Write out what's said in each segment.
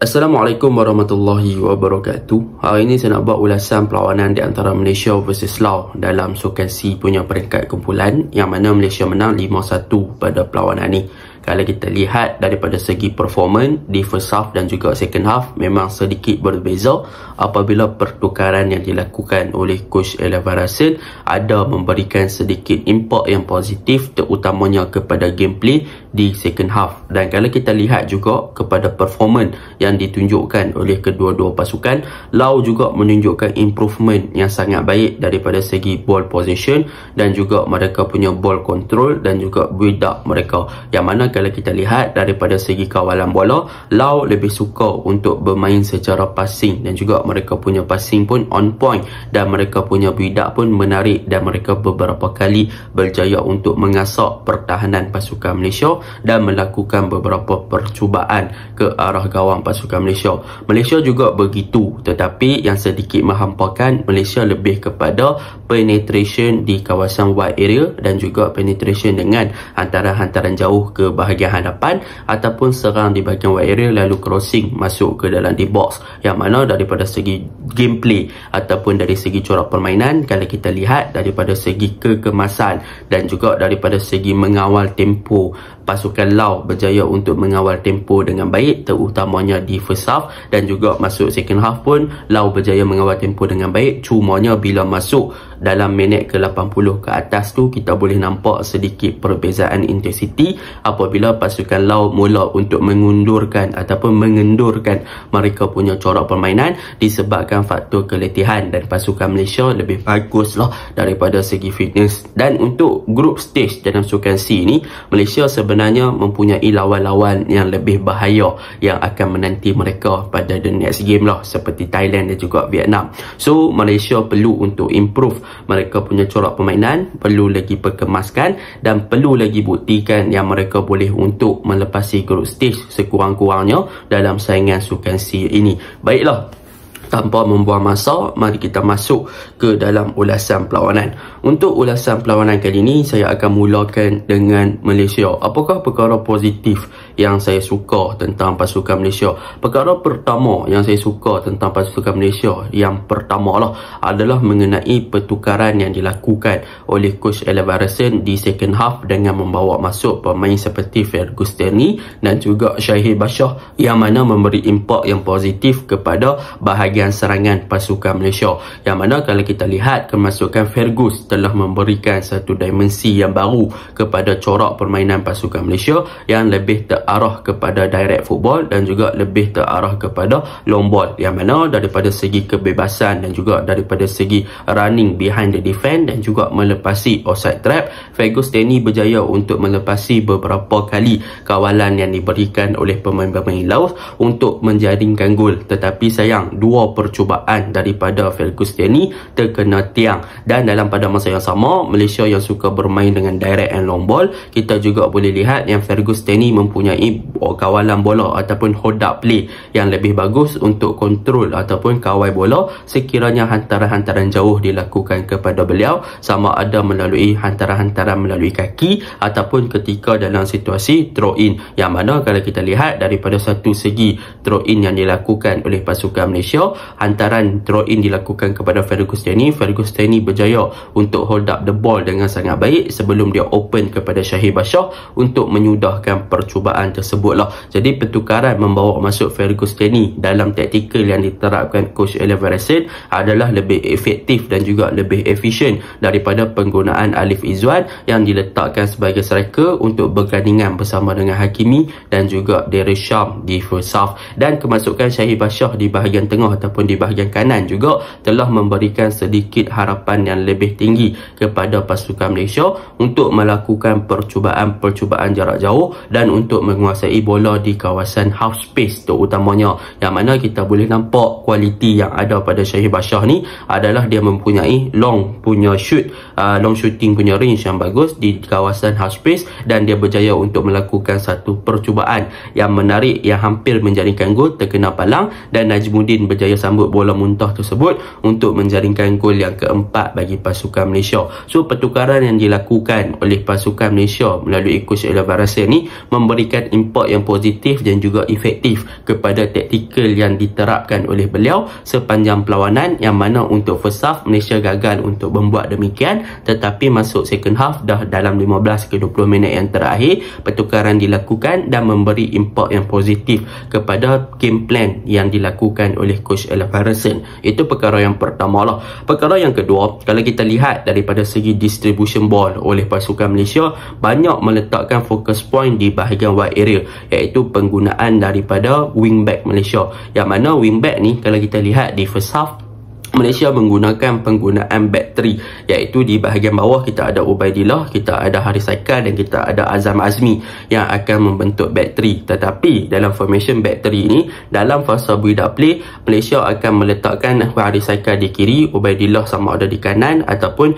Assalamualaikum warahmatullahi wabarakatuh. Hari ini saya nak buat ulasan perlawanan di antara Malaysia versus Laos dalam Sukan C punya peringkat kumpulan, yang mana Malaysia menang 5-1 pada perlawanan ni. Kalau kita lihat daripada segi performance di first half dan juga second half, memang sedikit berbeza apabila pertukaran yang dilakukan oleh Coach Elvar Hassan ada memberikan sedikit impak yang positif, terutamanya kepada gameplay di second half. Dan kalau kita lihat juga kepada performance yang ditunjukkan oleh kedua-dua pasukan, Laos juga menunjukkan improvement yang sangat baik daripada segi ball possession dan juga mereka punya ball control dan juga build up mereka, yang mana kalau kita lihat daripada segi kawalan bola, Laos lebih suka untuk bermain secara passing dan juga mereka punya passing pun on point dan mereka punya build up pun menarik, dan mereka beberapa kali berjaya untuk mengasak pertahanan pasukan Malaysia dan melakukan beberapa percubaan ke arah gawang pasukan Malaysia. Malaysia juga begitu, tetapi yang sedikit menghampakan Malaysia lebih kepada penetration di kawasan wide area dan juga penetration dengan hantaran-hantaran jauh ke bahagian hadapan ataupun serang di bahagian wide area lalu crossing masuk ke dalam di box, yang mana daripada segi gameplay ataupun dari segi corak permainan, kalau kita lihat daripada segi kekemasan dan juga daripada segi mengawal tempo, pasukan Laos berjaya untuk mengawal tempo dengan baik, terutamanya di first half, dan juga masuk second half pun Laos berjaya mengawal tempo dengan baik. Cumanya bila masuk dalam minit ke 80 ke atas tu, kita boleh nampak sedikit perbezaan intensiti apabila pasukan Laos mula untuk mengundurkan ataupun mengendurkan mereka punya corak permainan disebabkan faktor keletihan, dan pasukan Malaysia lebih baguslah daripada segi fitness. Dan untuk group stage dalam Sukan C ni, Malaysia sebenarnya mempunyai lawan-lawan yang lebih bahaya yang akan menanti mereka pada the next game lah, seperti Thailand dan juga Vietnam. So Malaysia perlu untuk improve mereka punya corak permainan, perlu lagi perkemaskan dan perlu lagi buktikan yang mereka boleh untuk melepasi group stage sekurang-kurangnya dalam saingan Sukan C ini. Baiklah, tanpa membuang masa, mari kita masuk ke dalam ulasan perlawanan. Untuk ulasan perlawanan kali ini, saya akan mulakan dengan Malaysia. Apakah perkara positif yang saya suka tentang pasukan Malaysia? Perkara pertama yang saya suka tentang pasukan Malaysia, yang pertama lah adalah mengenai pertukaran yang dilakukan oleh Coach Elvar Hassan di second half dengan membawa masuk pemain seperti Fergus Tenny dan juga Shahid Bashar, yang mana memberi impak yang positif kepada bahagian serangan pasukan Malaysia, yang mana kalau kita lihat kemasukan Fergus telah memberikan satu dimensi yang baru kepada corak permainan pasukan Malaysia yang lebih terarah kepada direct football dan juga lebih terarah kepada long ball, yang mana daripada segi kebebasan dan juga daripada segi running behind the defense dan juga melepasi offside trap, Fergus Tenny berjaya untuk melepasi beberapa kali kawalan yang diberikan oleh pemain-pemain Laos untuk menjaringkan gol. Tetapi sayang, dua percubaan daripada Fergus Tenny terkena tiang, dan dalam pada masa yang sama, Malaysia yang suka bermain dengan direct and long ball, kita juga boleh lihat yang Fergus Tenny mempunyai kawalan bola ataupun hold up play yang lebih bagus untuk kontrol ataupun kawal bola sekiranya hantaran-hantaran jauh dilakukan kepada beliau, sama ada melalui hantaran-hantaran melalui kaki ataupun ketika dalam situasi throw in, yang mana kalau kita lihat daripada satu segi throw in yang dilakukan oleh pasukan Malaysia, hantaran throw in dilakukan kepada Fergus Tenny. Fergus Tenny berjaya untuk hold up the ball dengan sangat baik sebelum dia open kepada Shahid Bashar untuk menyudahkan percubaan tersebut lah. Jadi pertukaran membawa masuk Fergus Tenny dalam taktikal yang diterapkan Coach Elvar Hassan adalah lebih efektif dan juga lebih efisien daripada penggunaan Alif Izwan yang diletakkan sebagai striker untuk bergandingan bersama dengan Hakimi dan juga Darius Sham di first half. Dan kemasukan Shahid Bashar di bahagian tengah ataupun di bahagian kanan juga telah memberikan sedikit harapan yang lebih tinggi kepada pasukan Malaysia untuk melakukan percubaan jarak jauh dan untuk menguasai bola di kawasan half space terutamanya, yang mana kita boleh nampak kualiti yang ada pada Shahid Bashar ni adalah dia mempunyai long shooting punya range yang bagus di kawasan half space, dan dia berjaya untuk melakukan satu percubaan yang menarik yang hampir menjaringkan gol, terkena palang, dan Najmuddin berjaya sambut bola muntah tersebut untuk menjaringkan gol yang keempat bagi pasukan Malaysia. So pertukaran yang dilakukan oleh pasukan Malaysia melalui Coach Elvar Hassan ni memberikan memberikan impak yang positif dan juga efektif kepada taktikal yang diterapkan oleh beliau sepanjang perlawanan, yang mana untuk first half Malaysia gagal untuk membuat demikian, tetapi masuk second half dah dalam 15 ke 20 minit yang terakhir pertukaran dilakukan dan memberi impak yang positif kepada game plan yang dilakukan oleh coach Allan Harrison. Itu perkara yang pertama lah. Perkara yang kedua, kalau kita lihat daripada segi distribution ball oleh pasukan Malaysia, banyak meletakkan fokus point di bahagian wide area, iaitu penggunaan daripada wingback Malaysia, yang mana wingback ni kalau kita lihat di first half Malaysia menggunakan penggunaan back 3, iaitu di bahagian bawah kita ada Ubaidillah, kita ada Haris Haikal dan kita ada Azam Azmi yang akan membentuk back 3. Tetapi dalam formation back 3 ini, dalam fasa build up play, Malaysia akan meletakkan Haris Haikal di kiri, Ubaidillah sama ada di kanan ataupun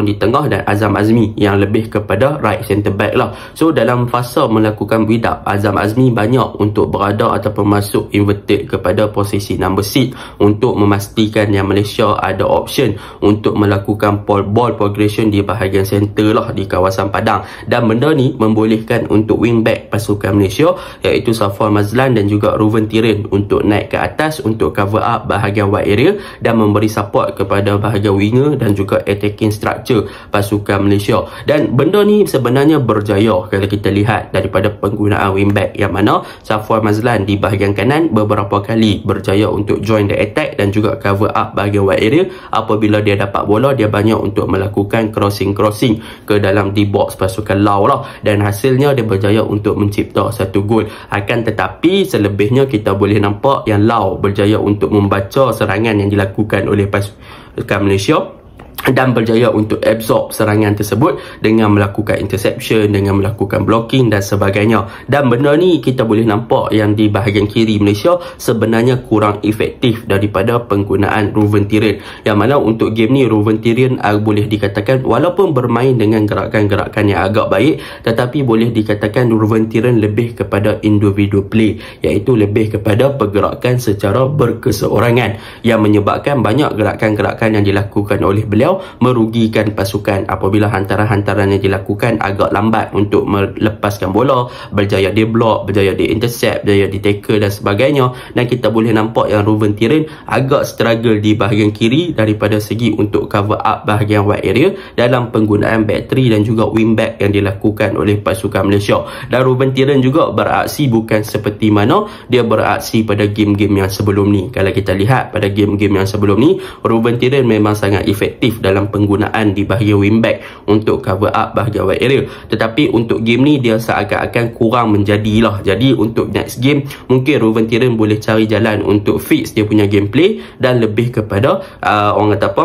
di tengah, dan Azam Azmi yang lebih kepada right centre back lah. So dalam fasa melakukan build up, Azam Azmi banyak untuk berada ataupun masuk inverted kepada posisi number 6 untuk memastikan yang Malaysia ada option untuk melakukan ball progression di bahagian center lah di kawasan padang, dan benda ni membolehkan untuk wingback pasukan Malaysia iaitu Safwan Mazlan dan juga Ruven Tiren untuk naik ke atas untuk cover up bahagian wide area dan memberi support kepada bahagian winger dan juga attacking structure pasukan Malaysia. Dan benda ni sebenarnya berjaya kalau kita lihat daripada penggunaan wingback, yang mana Safwan Mazlan di bahagian kanan beberapa kali berjaya untuk join the attack dan juga cover up bahagian wide area. Apabila dia dapat bola, dia banyak untuk melakukan crossing ke dalam D box pasukan Laos lah, dan hasilnya dia berjaya untuk mencipta satu gol. Akan tetapi selebihnya kita boleh nampak yang Laos berjaya untuk membaca serangan yang dilakukan oleh pasukan Malaysia dan berjaya untuk absorb serangan tersebut dengan melakukan interception, dengan melakukan blocking dan sebagainya. Dan benda ni kita boleh nampak yang di bahagian kiri Malaysia sebenarnya kurang efektif daripada penggunaan Ruven Tiren, yang mana untuk game ni Ruven Tiren boleh dikatakan walaupun bermain dengan gerakan-gerakan yang agak baik, tetapi boleh dikatakan Ruven Tiren lebih kepada individual play, iaitu lebih kepada pergerakan secara berkeseorangan, yang menyebabkan banyak gerakan-gerakan yang dilakukan oleh beliau merugikan pasukan apabila hantaran-hantaran yang dilakukan agak lambat untuk melepaskan bola, berjaya di block, berjaya di intercept, berjaya di tackle dan sebagainya. Dan kita boleh nampak yang Ruven Tiren agak struggle di bahagian kiri daripada segi untuk cover up bahagian wide area dalam penggunaan back 3 dan juga wingback yang dilakukan oleh pasukan Malaysia. Dan Ruven Tiren juga beraksi bukan seperti mana dia beraksi pada game-game yang sebelum ni. Kalau kita lihat pada game-game yang sebelum ni, Ruven Tiren memang sangat efektif dalam penggunaan di bahagian wingback untuk cover up bahagian wide area, tetapi untuk game ni dia seakan-akan kurang menjadilah. Jadi untuk next game mungkin Ruven Tiren boleh cari jalan untuk fix dia punya gameplay dan lebih kepada orang kata apa,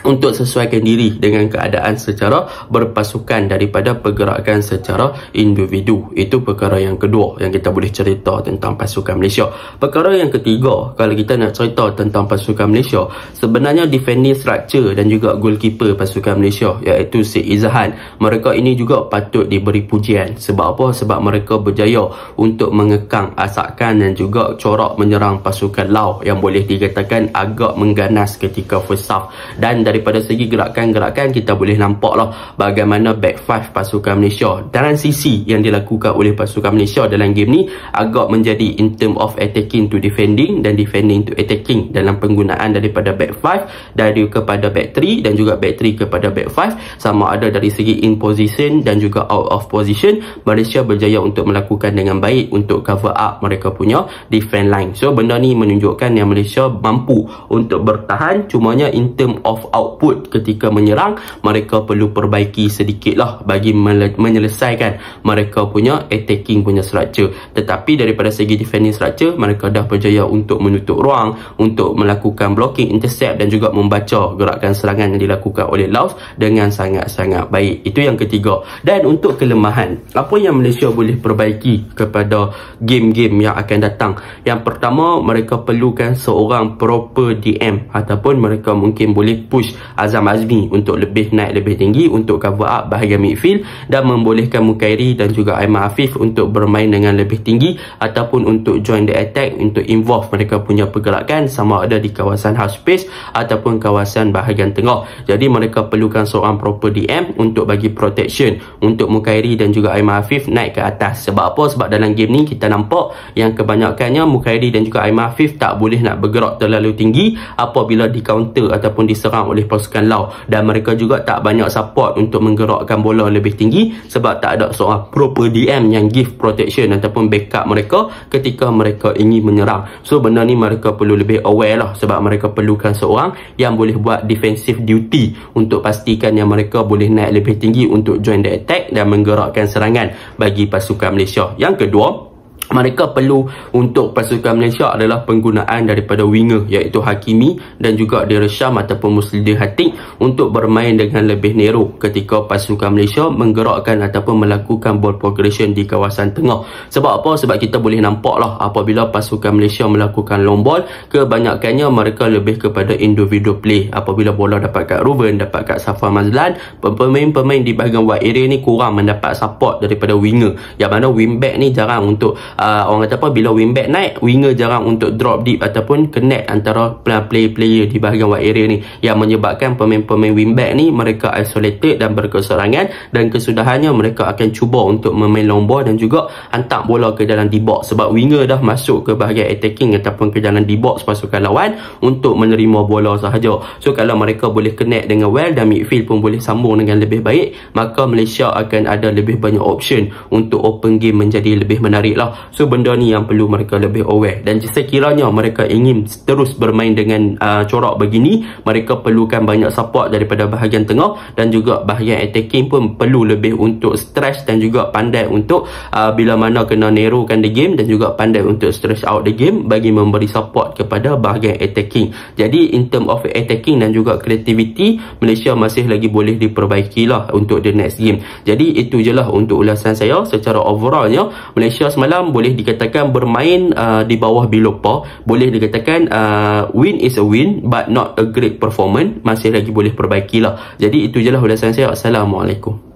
untuk sesuaikan diri dengan keadaan secara berpasukan daripada pergerakan secara individu. Itu perkara yang kedua yang kita boleh cerita tentang pasukan Malaysia. Perkara yang ketiga, kalau kita nak cerita tentang pasukan Malaysia, sebenarnya defending structure dan juga goalkeeper pasukan Malaysia iaitu Syed Izahan, mereka ini juga patut diberi pujian. Sebab apa? Sebab mereka berjaya untuk mengekang asakan dan juga corak menyerang pasukan Laos yang boleh dikatakan agak mengganas ketika first half. Dan daripada segi gerakan-gerakan kita boleh nampaklah bagaimana back 5 pasukan Malaysia, transisi yang dilakukan oleh pasukan Malaysia dalam game ni agak menjadi in term of attacking to defending dan defending to attacking dalam penggunaan daripada back 5 dari kepada back 3 dan juga back 3 kepada back 5, sama ada dari segi in position dan juga out of position. Malaysia berjaya untuk melakukan dengan baik untuk cover up mereka punya defense line. So benda ni menunjukkan yang Malaysia mampu untuk bertahan, cumanya in term of output ketika menyerang mereka perlu perbaiki sedikit lah bagi menyelesaikan mereka punya attacking punya structure. Tetapi daripada segi defending structure mereka dah berjaya untuk menutup ruang, untuk melakukan blocking, intercept dan juga membaca gerakan serangan yang dilakukan oleh Laos dengan sangat-sangat baik. Itu yang ketiga. Dan untuk kelemahan, apa yang Malaysia boleh perbaiki kepada game-game yang akan datang? Yang pertama, mereka perlukan seorang proper DM ataupun mereka mungkin boleh push push Azam Azmi untuk lebih naik lebih tinggi untuk cover up bahagian midfield dan membolehkan Mukairi dan juga Aiman Afif untuk bermain dengan lebih tinggi ataupun untuk join the attack, untuk involve mereka punya pergerakan sama ada di kawasan half space ataupun kawasan bahagian tengah. Jadi mereka perlukan seorang proper DM untuk bagi protection untuk Mukairi dan juga Aiman Afif naik ke atas. Sebab apa? Sebab dalam game ni kita nampak yang kebanyakannya Mukairi dan juga Aiman Afif tak boleh nak bergerak terlalu tinggi apabila di counter ataupun diserang oleh pasukan Laos, dan mereka juga tak banyak support untuk menggerakkan bola lebih tinggi sebab tak ada seorang proper DM yang give protection ataupun backup mereka ketika mereka ingin menyerang. So benda ni mereka perlu lebih aware lah, sebab mereka perlukan seorang yang boleh buat defensive duty untuk pastikan yang mereka boleh naik lebih tinggi untuk join the attack dan menggerakkan serangan bagi pasukan Malaysia. Yang kedua, mereka perlu untuk pasukan Malaysia adalah penggunaan daripada winger iaitu Hakimi dan juga Dersham ataupun Muslidin Hatik untuk bermain dengan lebih narrow ketika pasukan Malaysia menggerakkan ataupun melakukan ball progression di kawasan tengah. Sebab apa? Sebab kita boleh nampak lah apabila pasukan Malaysia melakukan long ball, kebanyakannya mereka lebih kepada individual play. Apabila bola dapat kat Ruben, dapat kat Safar Mazlan, pemain-pemain di bahagian wide area ni kurang mendapat support daripada winger, yang mana wingback ni jarang untuk orang kata apa, bila wingback naik, winger jarang untuk drop deep ataupun connect antara player-player di bahagian wide area ni, yang menyebabkan pemain-pemain wingback ni mereka isolated dan berkeserangan, dan kesudahannya mereka akan cuba untuk memain long ball dan juga hantar bola ke dalam D-box, sebab winger dah masuk ke bahagian attacking ataupun ke dalam D-box pasukan lawan untuk menerima bola sahaja. So kalau mereka boleh connect dengan well dan midfield pun boleh sambung dengan lebih baik, maka Malaysia akan ada lebih banyak option untuk open game menjadi lebih menarik lah. So benda ni yang perlu mereka lebih aware, dan sekiranya mereka ingin terus bermain dengan corak begini, mereka perlukan banyak support daripada bahagian tengah, dan juga bahagian attacking pun perlu lebih untuk stretch dan juga pandai untuk bila mana kena narrowkan the game, dan juga pandai untuk stretch out the game bagi memberi support kepada bahagian attacking. Jadi in term of attacking dan juga creativity, Malaysia masih lagi boleh diperbaiki lah untuk the next game. Jadi itu je lah untuk ulasan saya. Secara overallnya, Malaysia semalam boleh dikatakan bermain di bawah below par. Boleh dikatakan win is a win but not a great performance. Masih lagi boleh perbaiki lah. Jadi itu je lah ulasan saya. Assalamualaikum.